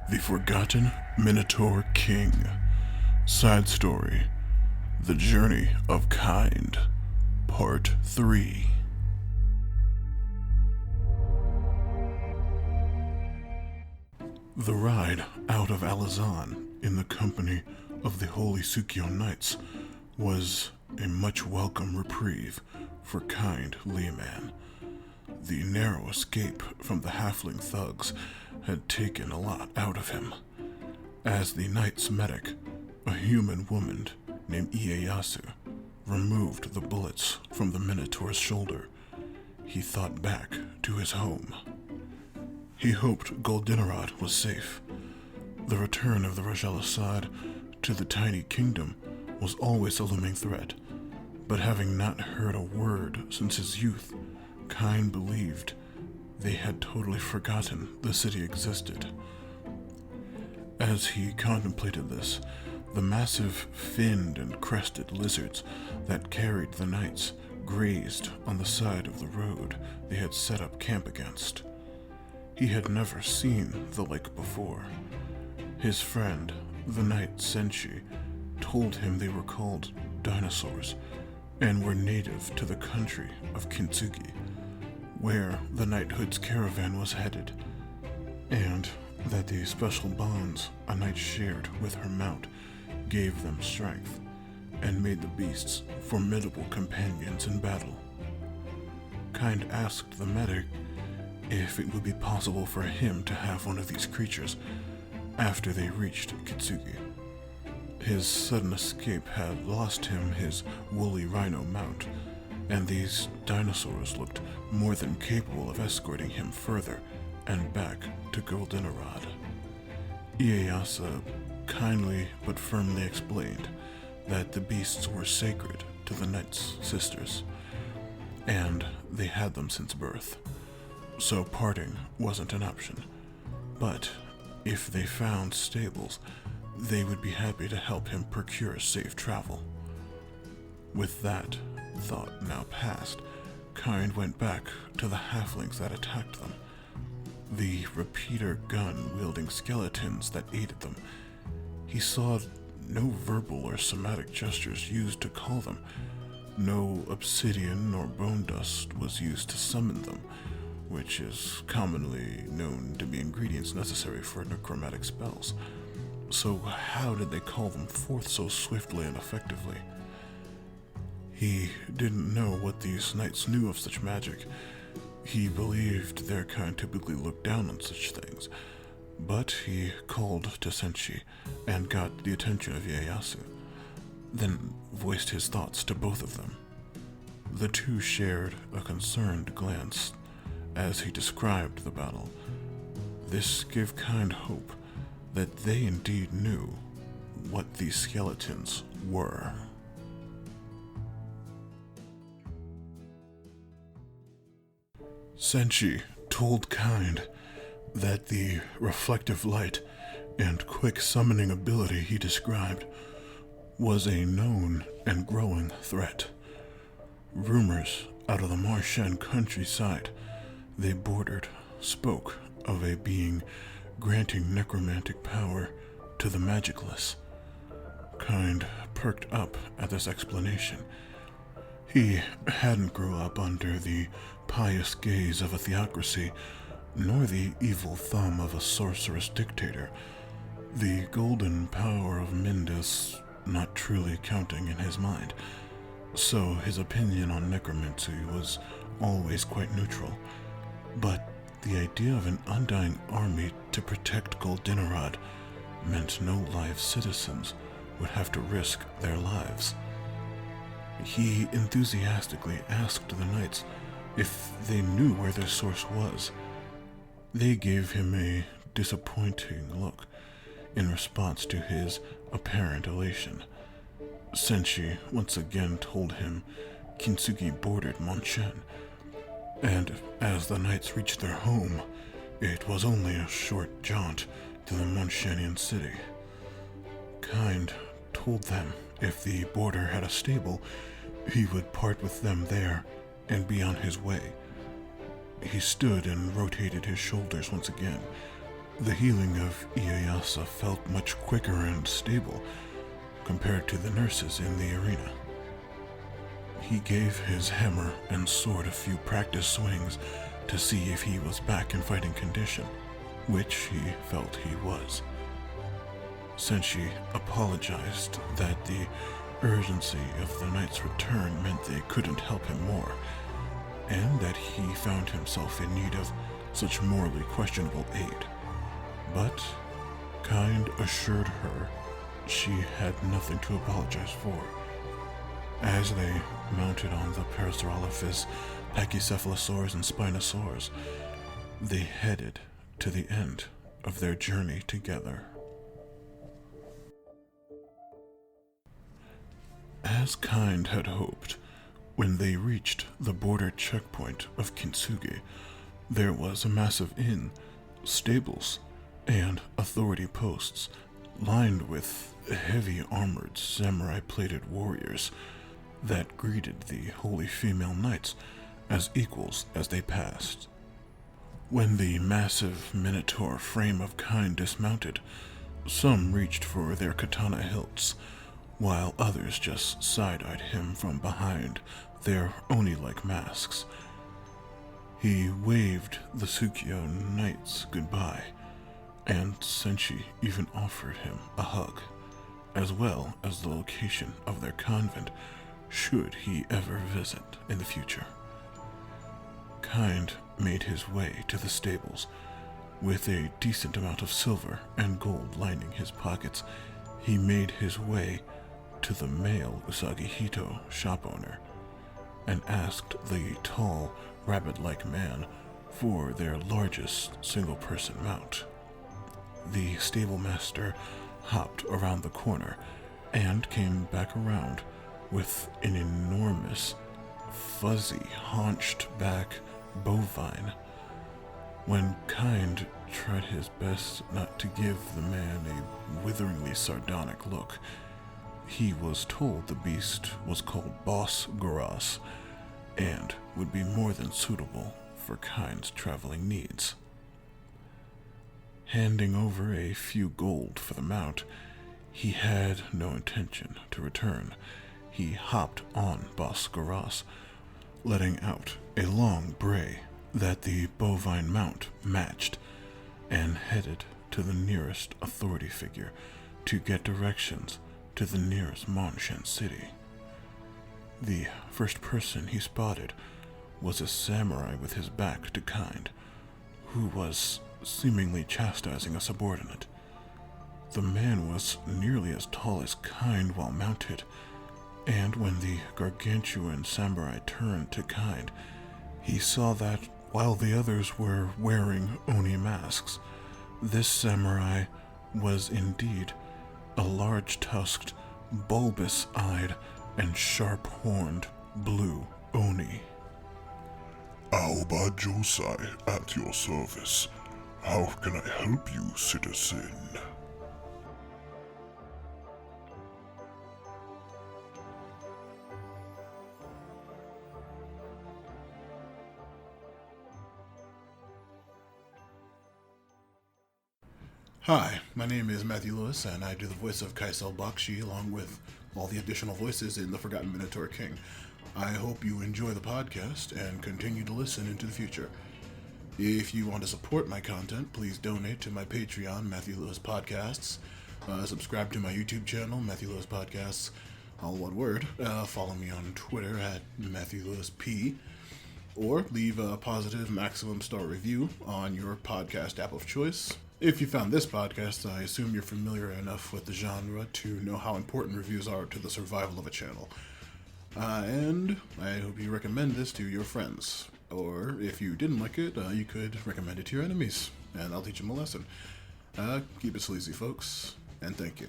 The Forgotten Minotaur King. Side Story. The Journey of Kind. Part 3. The ride out of Alazan in the company of the Holy Sukyo Knights was a much welcome reprieve for kind Leoman. The narrow escape from the halfling thugs had taken a lot out of him. As the knight's medic, a human woman named Ieyasu, removed the bullets from the Minotaur's shoulder, he thought back to his home. He hoped Goldenrod was safe. The return of the Rajel Assad to the tiny kingdom was always a looming threat, but having not heard a word since his youth, Kine believed they had totally forgotten the city existed. As he contemplated this, the massive finned and crested lizards that carried the knights grazed on the side of the road they had set up camp against. He had never seen the like before. His friend, the knight Senshi, told him they were called dinosaurs and were native to the country of Kintsugi, where the knighthood's caravan was headed, and that the special bonds a knight shared with her mount gave them strength and made the beasts formidable companions in battle. Kind asked the medic if it would be possible for him to have one of these creatures after they reached Kitsugi. His sudden escape had lost him his woolly rhino mount, and these dinosaurs looked more than capable of escorting him further and back to Goldenrod. Ieyasu kindly but firmly explained that the beasts were sacred to the knight's sisters, and they had them since birth, so parting wasn't an option. But if they found stables, they would be happy to help him procure safe travel. With that thought now past, Kind went back to the halflings that attacked them. The repeater gun-wielding skeletons that aided them. He saw no verbal or somatic gestures used to call them. No obsidian nor bone dust was used to summon them, which is commonly known to be ingredients necessary for necromantic spells. So how did they call them forth so swiftly and effectively? He didn't know what these knights knew of such magic. He believed their kind typically looked down on such things, but he called to Senshi and got the attention of Ieyasu, then voiced his thoughts to both of them. The two shared a concerned glance as he described the battle. This gave Kind hope that they indeed knew what these skeletons were. Senshi told Kind that the reflective light and quick summoning ability he described was a known and growing threat. Rumors out of the Marshan countryside they bordered spoke of a being granting necromantic power to the magicless. Kind perked up at this explanation. He hadn't grew up under the pious gaze of a theocracy, nor the evil thumb of a sorcerous dictator, the golden power of Mindus not truly counting in his mind, so his opinion on necromancy was always quite neutral. But the idea of an undying army to protect Goldenrod meant no live citizens would have to risk their lives. He enthusiastically asked the knights if they knew where their source was. They gave him a disappointing look in response to his apparent elation. Senshi once again told him Kintsugi bordered Monshen, and as the knights reached their home, it was only a short jaunt to the Monshenian city. Kind told them if the border had a stable, he would part with them there and be on his way. He stood and rotated his shoulders once again, The healing of Ieyasu felt much quicker and stable compared to the nurses in the arena. He gave his hammer and sword a few practice swings to see if he was back in fighting condition, which he felt he was. Senshi apologized that the urgency of the knight's return meant they couldn't help him more, and that he found himself in need of such morally questionable aid. But Kind assured her she had nothing to apologize for. As they mounted on the Parasaurolophus, Pachycephalosaurs, and Spinosaurs, they headed to the end of their journey together. As Kind had hoped, when they reached the border checkpoint of Kintsugi, there was a massive inn, stables, and authority posts lined with heavy armored samurai-plated warriors that greeted the holy female knights as equals as they passed. When the massive Minotaur frame of Kind dismounted, some reached for their katana hilts, while others just side-eyed him from behind their Oni-like masks. He waved the Tsukio knights goodbye, and Senshi even offered him a hug, as well as the location of their convent should he ever visit in the future. Kind made his way to the stables. With a decent amount of silver and gold lining his pockets, he made his way to the male Usagi-Hito shop owner and asked the tall, rabbit-like man for their largest single-person mount. The stable master hopped around the corner and came back around with an enormous, fuzzy, haunched-back bovine. When Kind tried his best not to give the man a witheringly sardonic look, he was told the beast was called Boss Goras and would be more than suitable for Kind's traveling needs. Handing over a few gold for the mount, he had no intention to return. He hopped on Boss Goras, letting out a long bray that the bovine mount matched, and headed to the nearest authority figure to get directions to the nearest Monshan city. The first person he spotted was a samurai with his back to Kind, who was seemingly chastising a subordinate. The man was nearly as tall as Kind while mounted, and when the gargantuan samurai turned to Kind, he saw that while the others were wearing Oni masks, this samurai was indeed a large-tusked, bulbous-eyed, and sharp-horned blue Oni. Aoba Josai at your service. How can I help you, citizen? Hi, my name is Matthew Lewis, and I do the voice of Kaisel Bakshi along with all the additional voices in The Forgotten Minotaur King. I hope you enjoy the podcast and continue to listen into the future. If you want to support my content, please donate to my Patreon, Matthew Lewis Podcasts. Subscribe to my YouTube channel, Matthew Lewis Podcasts, all one word. Follow me on Twitter at Matthew Lewis P. Or leave a positive maximum star review on your podcast app of choice. If you found this podcast, I assume you're familiar enough with the genre to know how important reviews are to the survival of a channel. And I hope you recommend this to your friends. Or if you didn't like it, you could recommend it to your enemies, and I'll teach them a lesson. Keep it sleazy, folks, and thank you.